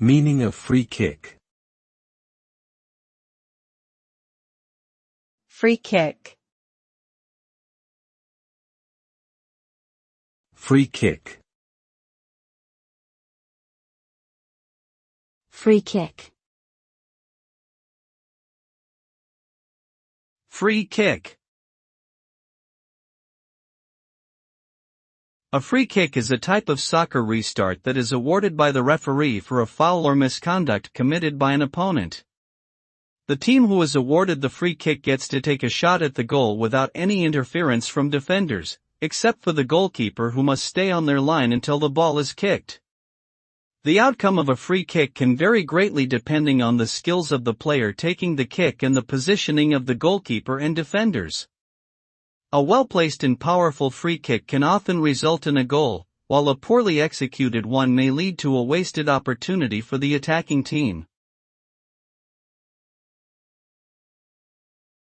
Meaning of free kick. Free kick. Free kick. Free kick. Free kick. A free kick is a type of soccer restart that is awarded by the referee for a foul or misconduct committed by an opponent. The team who is awarded the free kick gets to take a shot at the goal without any interference from defenders, except for the goalkeeper, who must stay on their line until the ball is kicked. The outcome of a free kick can vary greatly depending on the skills of the player taking the kick and the positioning of the goalkeeper and defenders. A well-placed and powerful free kick can often result in a goal, while a poorly executed one may lead to a wasted opportunity for the attacking team.